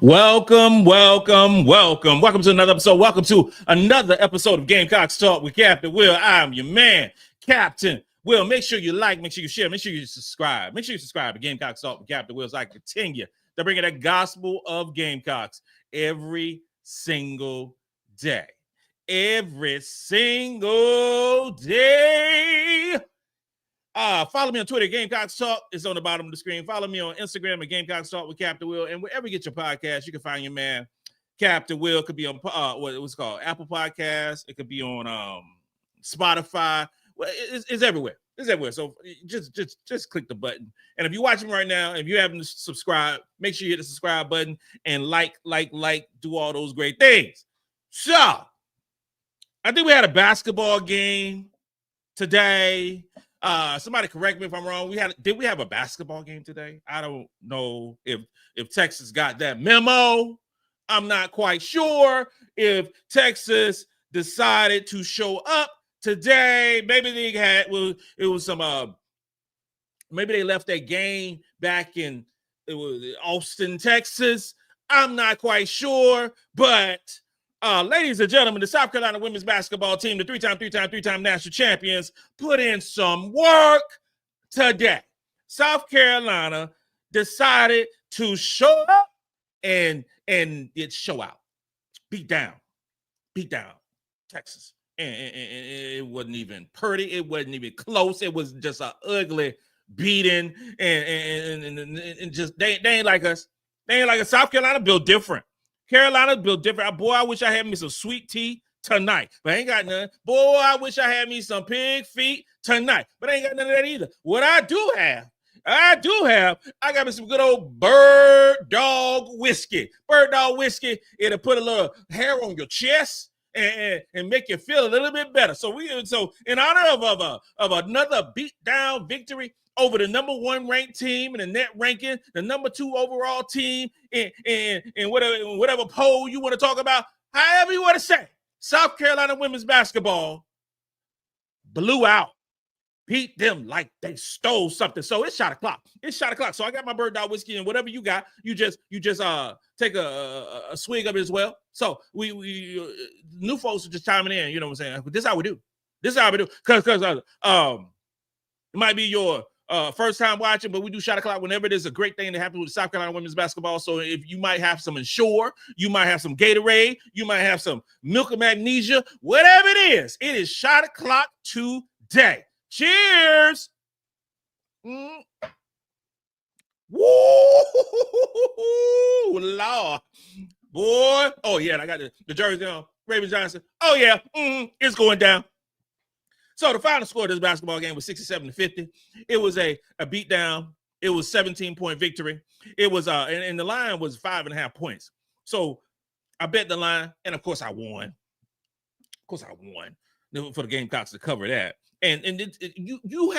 Welcome to another episode. Welcome to another episode of Gamecocks Talk with Captain Will. I'm your man, Captain Will. Make sure you like, make sure you share, make sure you subscribe. Make sure you subscribe to Gamecocks Talk with Captain Will so I continue to bring you the gospel of Gamecocks every single day. Every single day. Follow me on Twitter, Gamecocks Talk. It's on the bottom of the screen. Follow me on Instagram at Gamecocks Talk with Captain Will. And wherever you get your podcast, you can find your man, Captain Will. It could be on what's called Apple Podcasts. It could be on Spotify. Well, it's everywhere. It's everywhere. So just click the button. And if you're watching right now, if you haven't subscribed, make sure you hit the subscribe button and like, do all those great things. So, I think we had a basketball game today. Somebody correct me if I'm wrong. Did we have a basketball game today? I don't know if Texas got that memo. I'm not quite sure if Texas decided to show up today. Maybe maybe they left that game back in Austin, Texas. I'm not quite sure, but ladies and gentlemen, the South Carolina women's basketball team, the three-time national champions, put in some work today. South Carolina decided to show up and it show out. Beat down Texas. And it wasn't even pretty. It wasn't even close. It was just an ugly beating. And just they ain't like us. They ain't like us. South Carolina built different. Carolina built different. Boy, I wish I had me some sweet tea tonight, but I ain't got none. Boy, I wish I had me some pig feet tonight, but I ain't got none of that either. What I got me some good old Bird Dog whiskey. Bird Dog whiskey, it'll put a little hair on your chest and make you feel a little bit better. So in honor of another beat down victory over the number one ranked team in the net ranking, the number 2 overall team in whatever poll you want to talk about, however you want to say, South Carolina women's basketball blew out, beat them like they stole something. So it's shot o'clock. So I got my Bird Dog whiskey, and whatever you got, you just take a swig of it as well. So we new folks are just chiming in. You know what I'm saying? This is how we do. Because it might be your first time watching, but we do shot o'clock whenever there's a great thing that happens with the South Carolina women's basketball. So if you might have some Ensure, you might have some Gatorade, you might have some milk and magnesia, whatever it is shot o'clock today. Cheers. Woo, Lord. Boy. Oh, yeah, I got the jersey on. Raven Johnson. Oh, yeah, it's going down. So the final score of this basketball game was 67-50. It was a beatdown. It was 17-point victory. It was and the line was 5.5 points. So I bet the line, and of course I won. For the Gamecocks to cover that. And you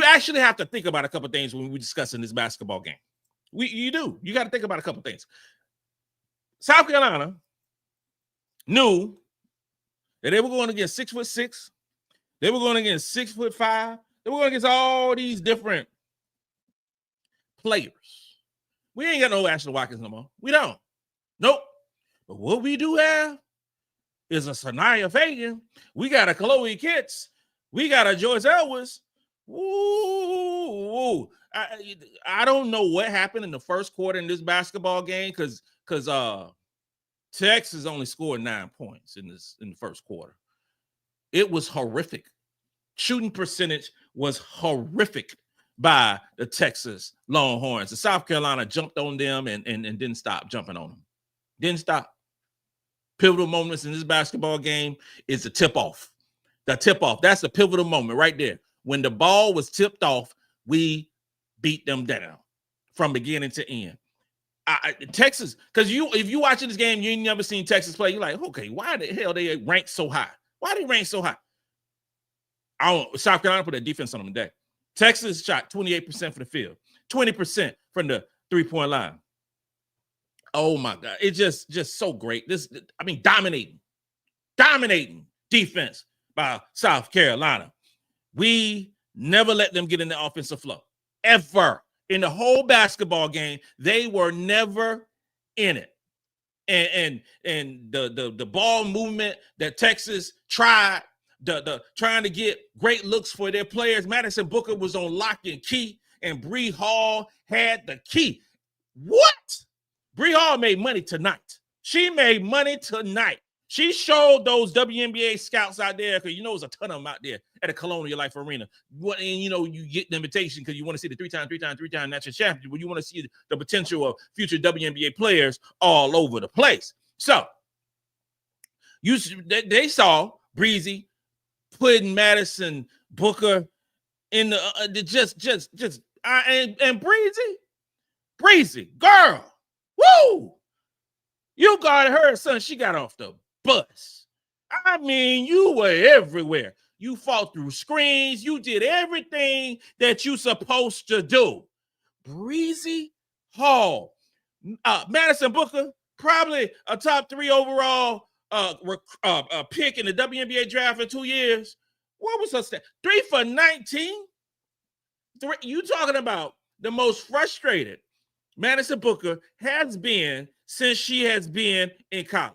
actually have to think about a couple of things when we're discussing this basketball game. You do. You got to think about a couple of things. South Carolina knew that they were going against 6'6". They were going against 6'5". They were going against all these different players. We ain't got no Ashlyn Watkins no more. We don't. Nope. But what we do have is a Sania Feagin. We got a Chloe Kitts. We got a Joyce Edwards. Ooh. I don't know what happened in the first quarter in this basketball game because Texas only scored 9 points in the first quarter. It was horrific. Shooting percentage was horrific by the Texas Longhorns. The South Carolina jumped on them and didn't stop jumping on them. Didn't stop. Pivotal moments in this basketball game is the tip-off. The tip-off. That's the pivotal moment right there. When the ball was tipped off, we beat them down from beginning to end. Texas, because if you watching this game, you ain't never seen Texas play. You're like, okay, why the hell they ranked so high? Why they rank so high? South Carolina put a defense on them today. Texas shot 28% from the field, 20% from the three-point line. Oh my God, it's just so great. Dominating defense by South Carolina. We never let them get in the offensive flow, ever. in the whole basketball game. They were never in it. And the ball movement that Texas tried, the trying to get great looks for their players. Madison Booker was on lock and key, and Bree Hall had the key. What? Bree Hall made money tonight. She made money tonight. She showed those WNBA scouts out there, because there's a ton of them out there at the Colonial Life Arena. And you get the invitation because you want to see the three-time national champion, but you want to see the potential of future WNBA players all over the place. So they saw Breezy putting Madison Booker in the and Breezy, girl, woo! You guarded her, son. She got off the bus. I mean, you were everywhere. You fought through screens. You did everything that you supposed to do. Breezy Hall, Madison Booker, probably a top 3 overall pick in the WNBA draft in 2 years. What was her stat? 3 for 19. You talking about the most frustrated Madison Booker has been since she has been in college.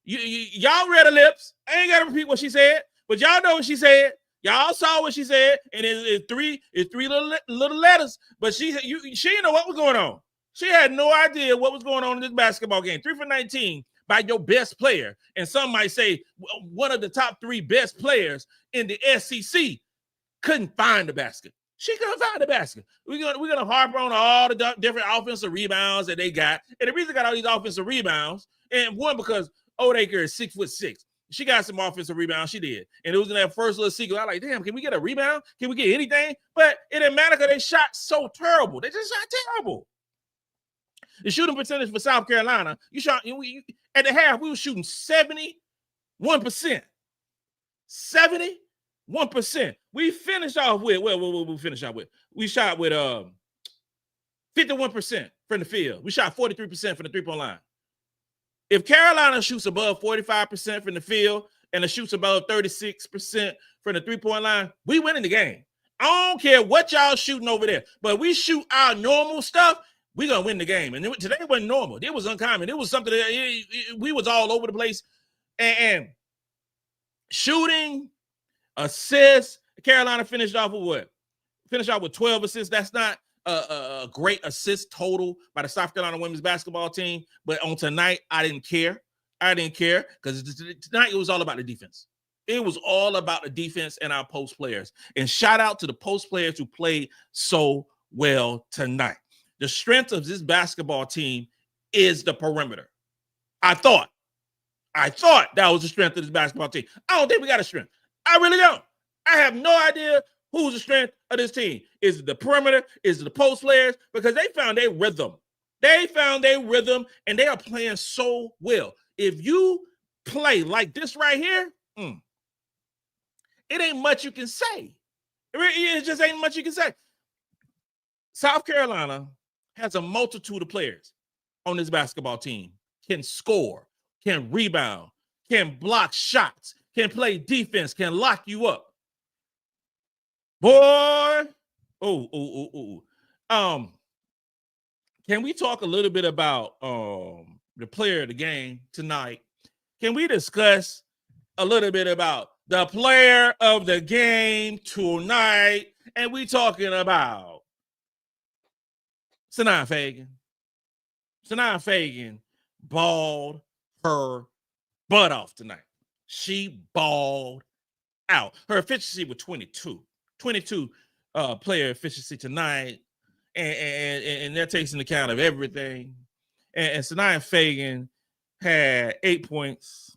Y'all read her lips. I ain't got to repeat what she said, but y'all know what she said. Y'all saw what she said, and it's three little letters. But she didn't know what was going on. She had no idea what was going on in this basketball game. 3 for 19 by your best player, and some might say one of the top 3 best players in the SEC couldn't find the basket. She couldn't find the basket. We're gonna harp on all the different offensive rebounds that they got, and the reason they got all these offensive rebounds, and one because Odaker is 6'6". She got some offensive rebounds. She did, and it was in that first little sequence. I was like, damn, can we get a rebound? Can we get anything? But it didn't matter because they shot so terrible. They just shot terrible. The shooting percentage for South Carolina, at the half, we were shooting 71%. 71%. We finished off with, we shot with 51% from the field. We shot 43% from the three-point line. If Carolina shoots above 45% from the field and it shoots above 36% from the three-point line, we winning the game. I don't care what y'all shooting over there, but we shoot our normal stuff, we're going to win the game. And today wasn't normal. It was uncommon. It was something that we was all over the place. And shooting, assists, Carolina finished off with what? Finished off with 12 assists. That's not a great assist total by the South Carolina women's basketball team. But on tonight, I didn't care. Because tonight it was all about the defense. It was all about the defense and our post players. And shout out to the post players who played so well tonight. The strength of this basketball team is the perimeter. I thought that was the strength of this basketball team. I don't think we got a strength. I really don't. I have no idea who's the strength of this team. Is it the perimeter? Is it the post players? Because they found their rhythm. And they are playing so well. If you play like this right here, it ain't much you can say. It just ain't much you can say. South Carolina has a multitude of players on this basketball team. Can score, can rebound, can block shots, can play defense, can lock you up. Boy, can we talk a little bit about the player of the game tonight? Can we discuss a little bit about the player of the game tonight? And we talking about Sania Feagin. Sania Feagin balled her butt off tonight. She balled out. Her efficiency was 22 player efficiency tonight, and that takes into account of everything. And Sania Feagin had 8 points.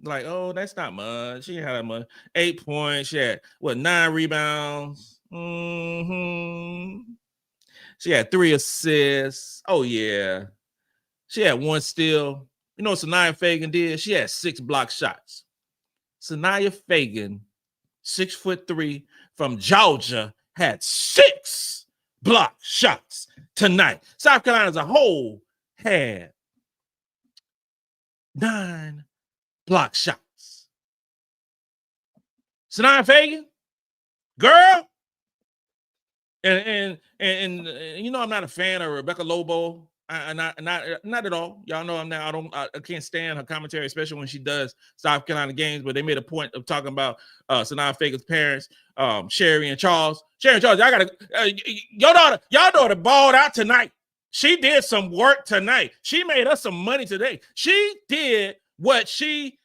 Like, oh, that's not much. She had that much. 8 points. She had 9 rebounds. She had 3 assists. Oh yeah, she had 1 steal. You know what Sania Feagin did? She had 6 block shots. Sania Feagin, 6'3" from Georgia, had 6 block shots tonight. South Carolina as a whole had 9 block shots. Sania Feagin, girl, And you know I'm not a fan of Rebecca Lobo. Not at all. Y'all know I'm not. I can't stand her commentary, especially when she does South Carolina games. But they made a point of talking about Sania Feagin's parents, Sherry and Charles. Sherry and Charles, I gotta y'all daughter balled out tonight. She did some work tonight. She made us some money today. She did what she.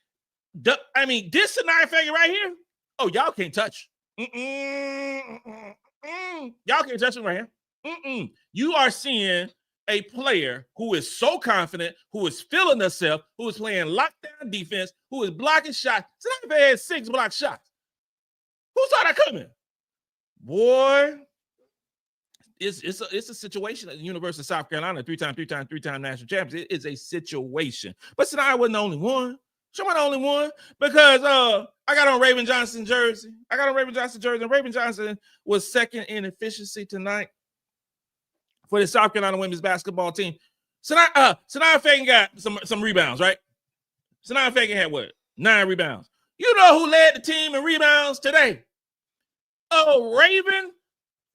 I mean, this Sania Feagin right here. Oh, y'all can't touch. Y'all can't touch him right here. You are seeing a player who is so confident, who is feeling herself, who is playing lockdown defense, who is blocking shots. Sania Feagin had 6 block shots. Who saw that coming? Boy, it's a situation at the University of South Carolina, three-time national champions. It is a situation. But Sania wasn't the only one. She wasn't the only one because I got on Raven Johnson jersey. And Raven Johnson was second in efficiency tonight for the South Carolina women's basketball team. Sania Feagin got some rebounds, right? Sania Feagin had what? 9 rebounds. You know who led the team in rebounds today? Oh, Raven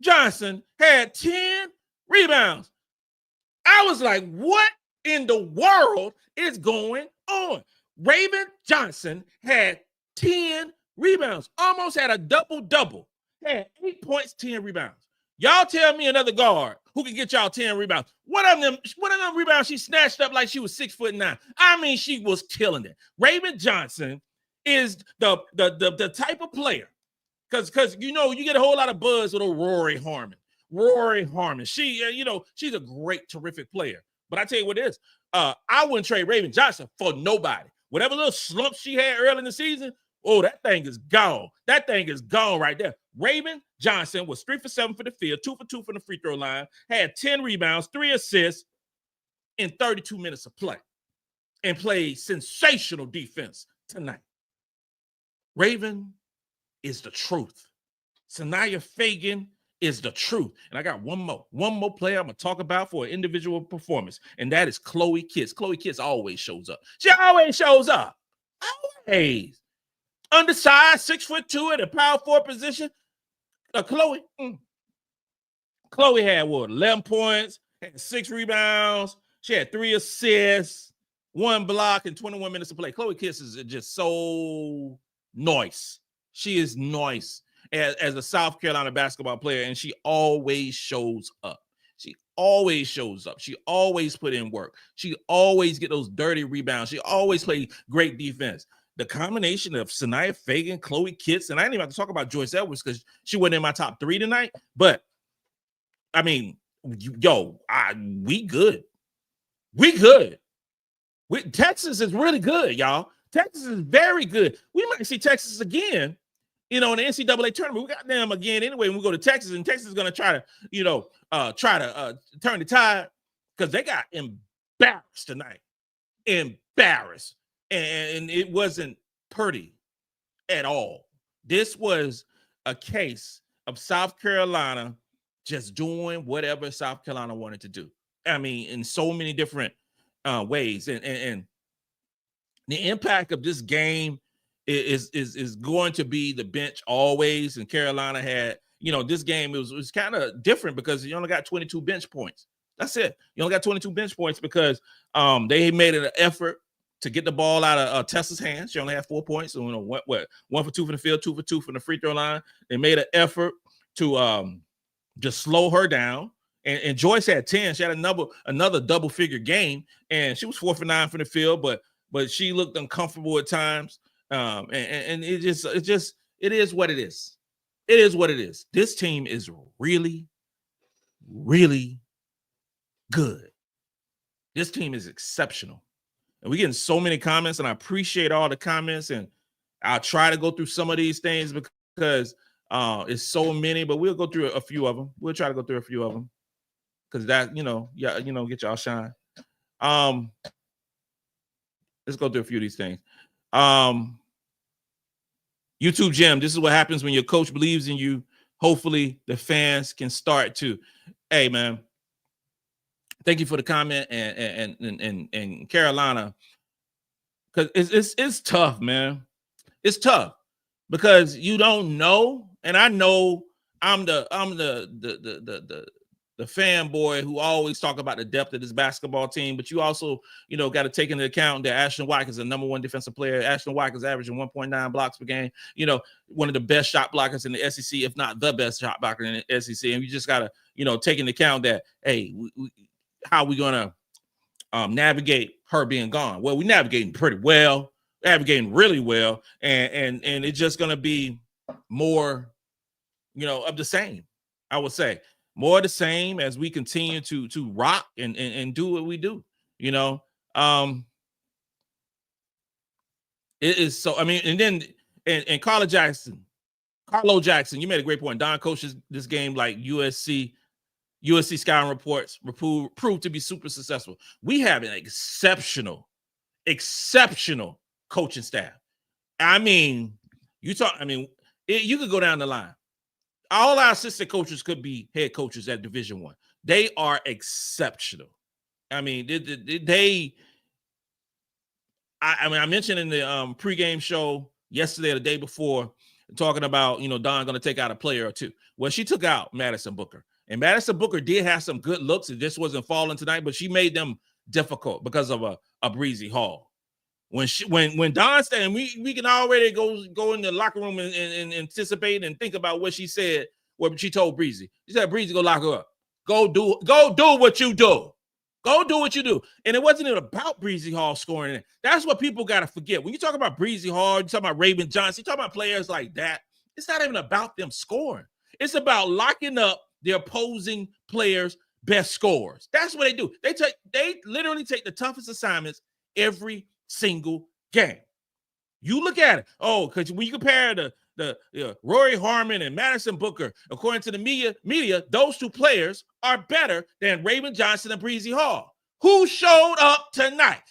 Johnson had 10 rebounds. I was like, what in the world is going on? Raven Johnson had 10 rebounds, almost had a double-double, had 8 points, 10 rebounds. Y'all tell me another guard who can get y'all 10 rebounds. One of them rebounds she snatched up like she was 6'9". I mean, she was killing it. Raven Johnson is the type of player, because you know you get a whole lot of buzz with Rory Harmon. She, she's a great, terrific player. But I tell you what it is, I wouldn't trade Raven Johnson for nobody. Whatever little slump she had early in the season, oh, that thing is gone. That thing is gone right there. Raven Johnson was 3 for 7 for the field, 2 for 2 from the free throw line, had 10 rebounds, 3 assists in 32 minutes of play, and played sensational defense tonight. Raven is the truth. Sania Feagin is the truth. And I got one more player I'm going to talk about for an individual performance, and that is Chloe Kitts. Chloe Kitts always shows up. She always shows up. Always. Undersized, 6'2" at a power forward position. Chloe had what? 11 points, had 6 rebounds. She had 3 assists, 1 block, and 21 minutes to play. Chloe Kitts is just so nice. She is nice as a South Carolina basketball player, and she always shows up. She always put in work. She always get those dirty rebounds. She always play great defense. The combination of Sania Feagin, Chloe Kitts, and I didn't even have to talk about Joyce Edwards because she wasn't in my top 3 tonight. But I mean, we good. Texas is really good, y'all. Texas is very good. We might see Texas again, in the NCAA tournament. We got them again anyway when we go to Texas, and Texas is going to try to, turn the tide because they got embarrassed tonight. Embarrassed. And it wasn't pretty at all. This was a case of South Carolina just doing whatever South Carolina wanted to do. I mean, in so many different ways. And the impact of this game is going to be the bench always. And Carolina had, this game was kind of different because you only got 22 bench points. That's it. You only got 22 bench points because they made an effort to get the ball out of Tessa's hands. She only had 4 points. So, 1 for 2 from the field, 2 for 2 from the free throw line. They made an effort to just slow her down. And Joyce had 10. She had another double-figure game, and she was 4 for 9 from the field, but she looked uncomfortable at times. And it is what it is. It is what it is. This team is really, really good. This team is exceptional. And we're getting so many comments, and I appreciate all the comments, and I'll try to go through some of these things because it's so many, but we'll go through a few of them. We'll try to go through a few of them because that, get y'all shine. Let's go through a few of these things. YouTube Jim, this is what happens when your coach believes in you. Hopefully the fans can start to, hey, man, thank you for the comment and Carolina, because it's tough, man. It's tough because you don't know, and I know I'm the fanboy who always talk about the depth of this basketball team, but you also, got to take into account that Ashlyn Watkins is the number one defensive player. Ashlyn Watkins averaging 1.9 blocks per game. One of the best shot blockers in the SEC, if not the best shot blocker in the SEC. And you just got to, take into account that, hey, how we going to navigate her being gone? Well, we're navigating pretty well, navigating really well, and it's just going to be more, of the same, I would say. More of the same as we continue to rock and do what we do, It is so, and then and Carlo Jackson, you made a great point. Don coaches this game like USC scouting reports proved to be super successful. We have an exceptional coaching staff. You could go down the line. All our assistant coaches could be head coaches at Division I. They are exceptional. I mentioned in the pregame show yesterday or the day before, talking about, Dawn going to take out a player or two. Well, she took out Madison Booker. And Madison Booker did have some good looks. It just wasn't falling tonight, but she made them difficult because of a Bree Hall. When Dawn Staley, we can already go in the locker room and anticipate and think about what she said, what she told Breezy. She said, Breezy, go lock her up. Go do what you do. Go do what you do. And it wasn't even about Bree Hall scoring. That's what people got to forget. When you talk about Bree Hall, you talk about Raven Johnson, you talk about players like that, it's not even about them scoring. It's about locking up the opposing players' best scorers. That's what they do. They literally take the toughest assignments every single game. You look at it. Oh, because when you compare the Rory Harmon and Madison Booker, according to the media, those two players are better than Raven Johnson and Bree Hall. Who showed up tonight?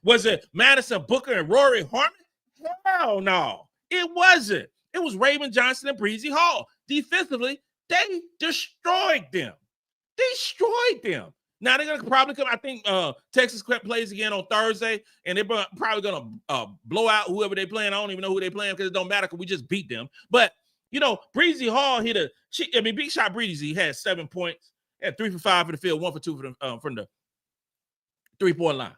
Was it Madison Booker and Rory Harmon? Hell no, it wasn't. It was Raven Johnson and Bree Hall. Defensively, they destroyed them. Now they're gonna probably come. I think Texas plays again on Thursday, and they're probably gonna blow out whoever they playing. I don't even know who they playing because it don't matter because we just beat them. But Bree Hall big shot Breezy had 7 points, had 3 for 5 for the field, 1 for 2 from the 3-point line,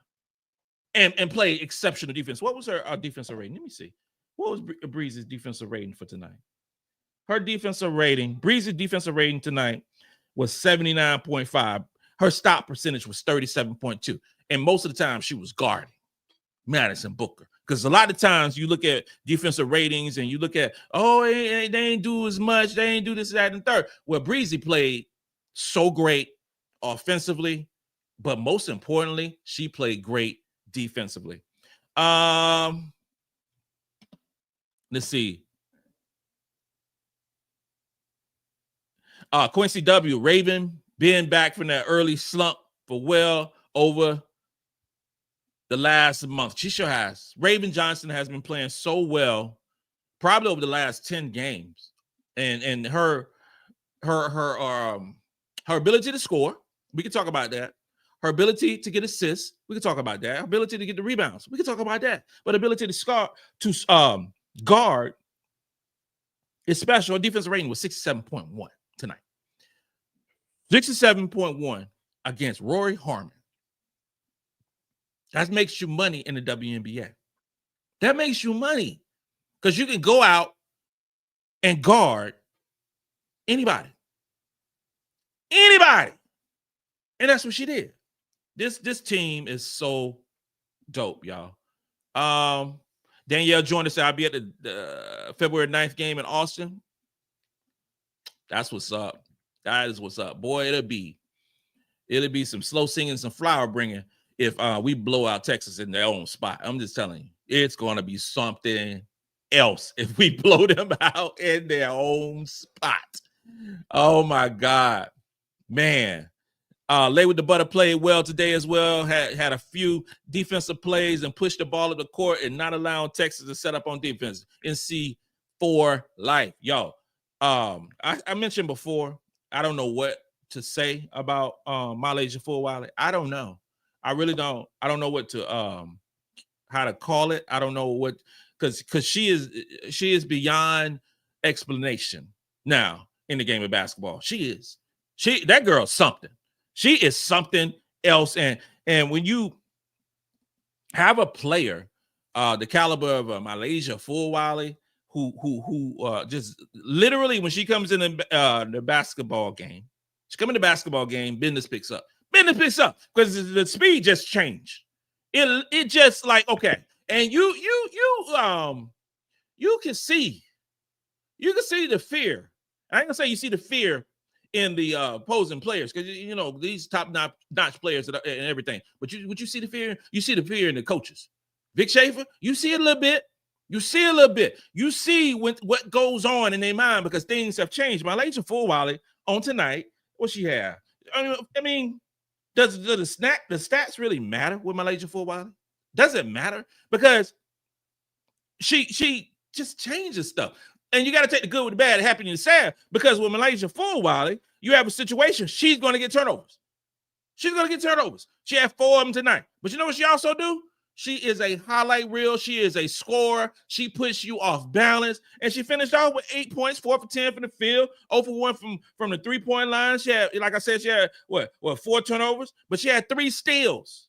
and played exceptional defense. What was her defensive rating? Let me see. What was Breezy's defensive rating for tonight? Her defensive rating, Breezy's defensive rating tonight was 79.5. Her stop percentage was 37.2. And most of the time she was guarding Madison Booker. Because a lot of times you look at defensive ratings and you look at, they ain't do as much. They ain't do this, that, and third. Well, Breezy played so great offensively, but most importantly, she played great defensively. Let's see. Quincy W. Raven being back from that early slump for well over the last month. She sure has. Raven Johnson has been playing so well, probably over the last 10 games. And her ability to score, we can talk about that. Her ability to get assists, we can talk about that. Her ability to get the rebounds, we can talk about that. But ability to guard is special. Her defensive rating was 67.1 tonight. 67.1 against Rory Harmon. That makes you money in the WNBA. That makes you money because you can go out and guard anybody. And that's what she did. This team is so dope, y'all. Danielle joined us. I'll be at the February 9th game in Austin. That's what's up. That is what's up. Boy, it'll be some slow singing, some flower bringing if we blow out Texas in their own spot. I'm just telling you, it's going to be something else if we blow them out in their own spot. Oh, my God. Man. Lay with the Butter played well today as well. Had a few defensive plays and pushed the ball at the court and not allowing Texas to set up on defense. NC for life. Yo, I mentioned before, I don't know what to say about MiLaysia Fulwiley. I don't know. I really don't. I don't know what to how to call it. I don't know what because she is beyond explanation now in the game of basketball. That girl's something. She is something else. And when you have a player the caliber of MiLaysia Fulwiley, who just literally when she comes in the basketball game, business picks up. Business picks up because the speed just changed. It just like, okay. And you can see the fear. I ain't gonna say you see the fear in the opposing players because these top-notch players and everything. But you see the fear? You see the fear in the coaches. Vic Schaefer, you see a little bit. You see what goes on in their mind because things have changed. MiLaysia Fulwiley on tonight, what she have? I mean, does the stats really matter with MiLaysia Fulwiley? Does it matter? Because she just changes stuff. And you got to take the good with the bad, the happy and the sad, because with MiLaysia Fulwiley, you have a situation, she's going to get turnovers. She had 4 of them tonight. But you know what she also do? She is a highlight reel. She is a scorer. She puts you off balance. And she finished off with 8 points, 4 for 10 from the field, 0 for 1 from the three-point line. She had, like I said, she had, 4 turnovers? But she had 3 steals.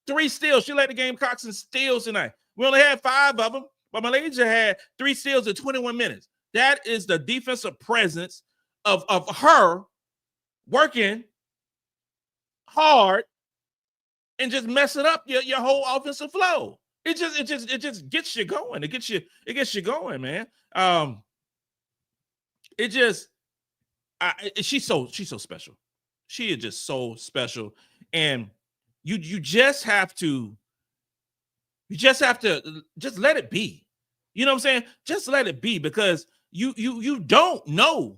3 steals. She led the Gamecocks in steals tonight. We only had 5 of them. But MiLaysia had 3 steals in 21 minutes. That is the defensive presence of her working hard and just messing up your whole offensive flow. It just gets you going. It gets you going, man. She's so special. She is just so special, and you just have to just let it be. You know what I'm saying? Just let it be, because you don't know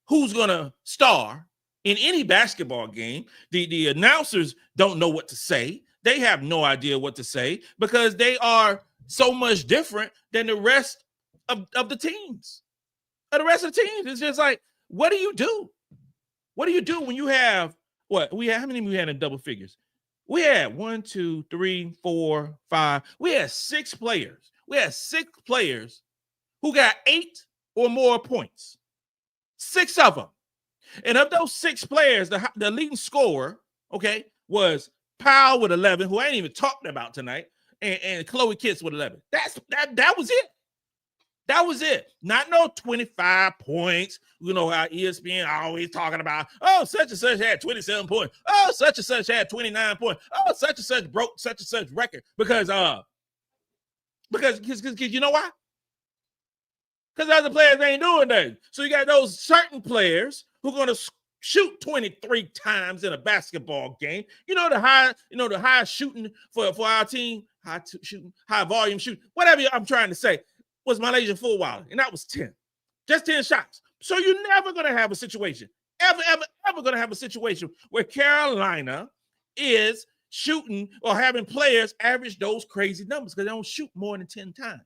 who's gonna star in any basketball game. The announcers don't know what to say. They have no idea what to say because they are so much different than the rest of the teams. The rest of the teams, it's just like, what do you do? What do you do when you have how many we had in double figures? We had 1, 2, 3, 4, 5. We had 6 players. We had 6 players who got 8 or more points. 6 of them. And of those 6 players, the leading scorer, okay, was Powell with 11, who I ain't even talking about tonight, and Chloe Kitts with 11. That was it. That was it. Not no 25 points. You know how ESPN always talking about, oh, such and such had 27 points. Oh, such and such had 29 points. Oh, such and such broke such and such record. Because you know why? Because other players ain't doing that. So you got those certain players who are going to shoot 23 times in a basketball game. The high shooting for our team, high volume shooting, whatever I'm trying to say, was MiLaysia Fulwiley, and that was 10. Just 10 shots. So you're never going to have a situation, ever going to have a situation where Carolina is shooting or having players average those crazy numbers because they don't shoot more than 10 times.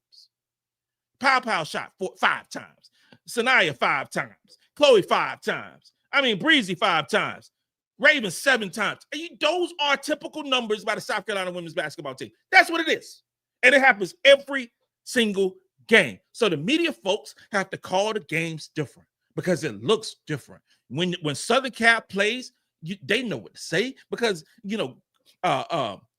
Pow shot 5 times. Sania 5 times. Chloe 5 times. Breezy 5 times. Raven 7 times. Those are typical numbers by the South Carolina women's basketball team. That's what it is. And it happens every single game. So the media folks have to call the games different because it looks different. When Southern Cal plays, they know what to say because,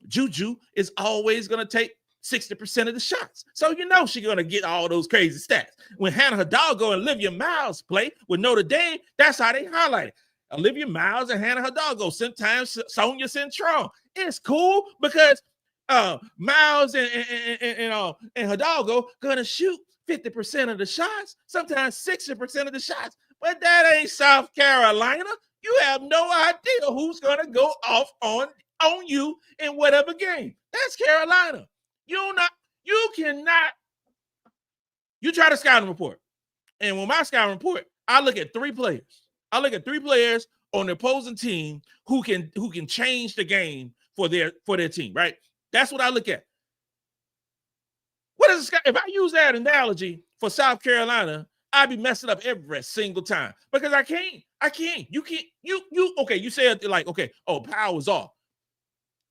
Juju is always going to take 60% of the shots. So she's going to get all those crazy stats. When Hannah Hidalgo and Olivia Miles play with Notre Dame, that's how they highlight it. Olivia Miles and Hannah Hidalgo, sometimes Sonia Centron. It's cool because Miles and Hidalgo going to shoot 50% of the shots, sometimes 60% of the shots. But that ain't South Carolina. You have no idea who's going to go off on you in whatever game. That's Carolina. You try to scouting report. And with my scouting report, I look at 3 players. I look at 3 players on the opposing team who can change the game for their team, right? That's what I look at. If I use that analogy for South Carolina, I'd be messing up every single time because I can't. You can't. You said like, okay, Powell is off.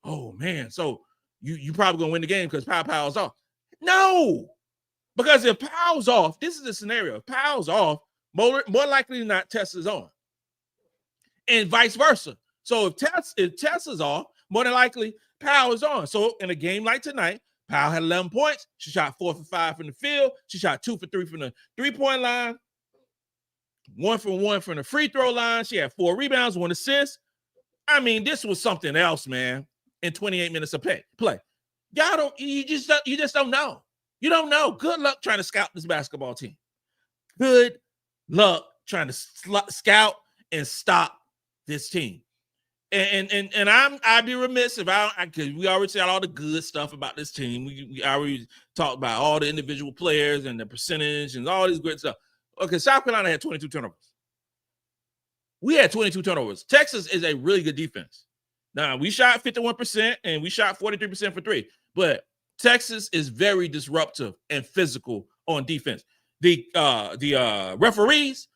Oh man, so you probably gonna win the game because Powell's off. No, Because if Powell's off, this is the scenario. If Powell's off, more likely than not, Tessa's on. And vice versa. So if Tessa's off, more than likely, Powell's on. So in a game like tonight, Powell had 11 points. She shot 4 for 5 from the field. She shot 2 for 3 from the three-point line. 1 for 1 from the free throw line. She had 4 rebounds, 1 assist. I mean, this was something else, man, in 28 minutes of play. You just don't know. You don't know. Good luck trying to scout this basketball team. Good luck trying to scout and stop this team. And I'd be remiss if because we already said all the good stuff about this team. We already talked about all the individual players and the percentage and all these great stuff. Okay, South Carolina had 22 turnovers. We had 22 turnovers. Texas is a really good defense. Now, we shot 51% and we shot 43% for 3. But Texas is very disruptive and physical on defense. The referees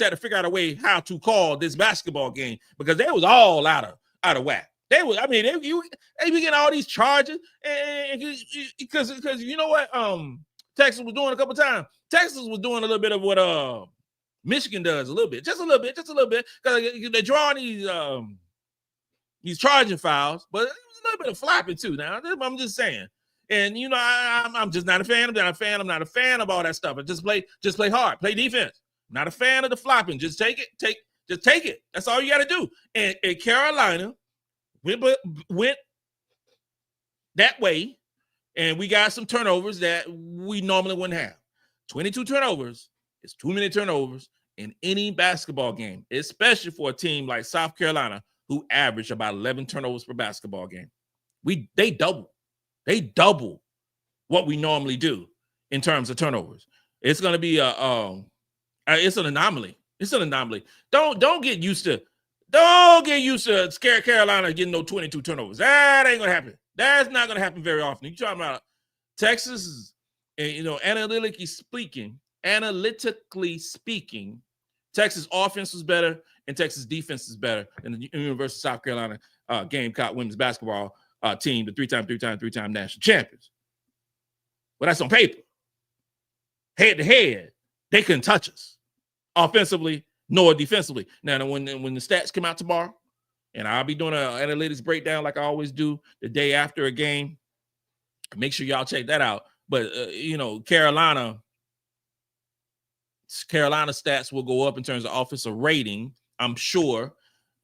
had to figure out a way how to call this basketball game because they was all out of whack. They be getting all these charges because you know what Texas was doing a couple times. Texas was doing a little bit of what Michigan does a little bit, just a little bit, because they're drawing these charging fouls, but it was a little bit of flopping too. Now I'm just saying. And you know, I'm just not a fan. I'm not a fan of all that stuff. Just play hard, play defense. I'm not a fan of the flopping. Just take it. That's all you got to do. And Carolina went that way, and we got some turnovers that we normally wouldn't have. 22 turnovers is too many turnovers in any basketball game, especially for a team like South Carolina, who average about 11 turnovers per basketball game. They double what we normally do in terms of turnovers. It's going to be it's an anomaly. It's an anomaly. Don't get used to scare Carolina getting no 22 turnovers. That ain't going to happen. That's not going to happen very often. You're talking about Texas, analytically speaking, Texas offense was better and Texas defense is better than the University of South Carolina Gamecock women's basketball team, the three-time national champions. But that's on paper. Head to head, they couldn't touch us offensively nor defensively. Now, when the stats come out tomorrow, and I'll be doing an analytics breakdown like I always do the day after a game, make sure y'all check that out. But Carolina stats will go up in terms of offensive rating, I'm sure.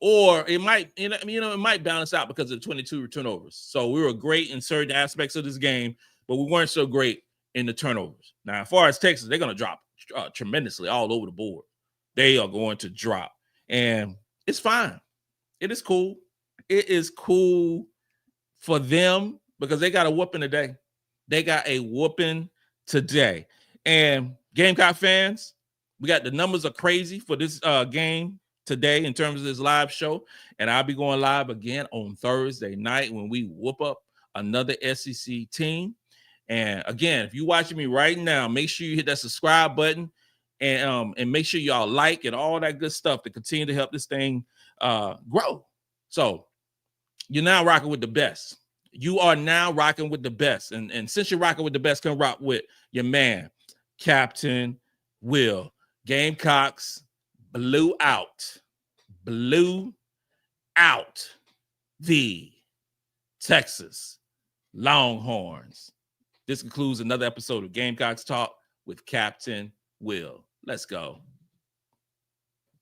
Or it might, it might balance out because of the 22 turnovers. So we were great in certain aspects of this game, but we weren't so great in the turnovers. Now, as far as Texas, they're going to drop tremendously all over the board. They are going to drop. And it's fine. It is cool. It is cool for them because they got a whooping today. They got a whooping today. And Gamecock fans, we got the numbers are crazy for this game today in terms of this live show. And I'll be going live again on Thursday night when we whoop up another SEC team. And again, if you're watching me right now, make sure you hit that subscribe button and make sure y'all like and all that good stuff to continue to help this thing grow. So you're now rocking with the best. You are now rocking with the best. And since you're rocking with the best, come rock with your man, Captain Will. Gamecocks blew out the Texas Longhorns. This concludes another episode of Gamecocks Talk with Captain Will. Let's go.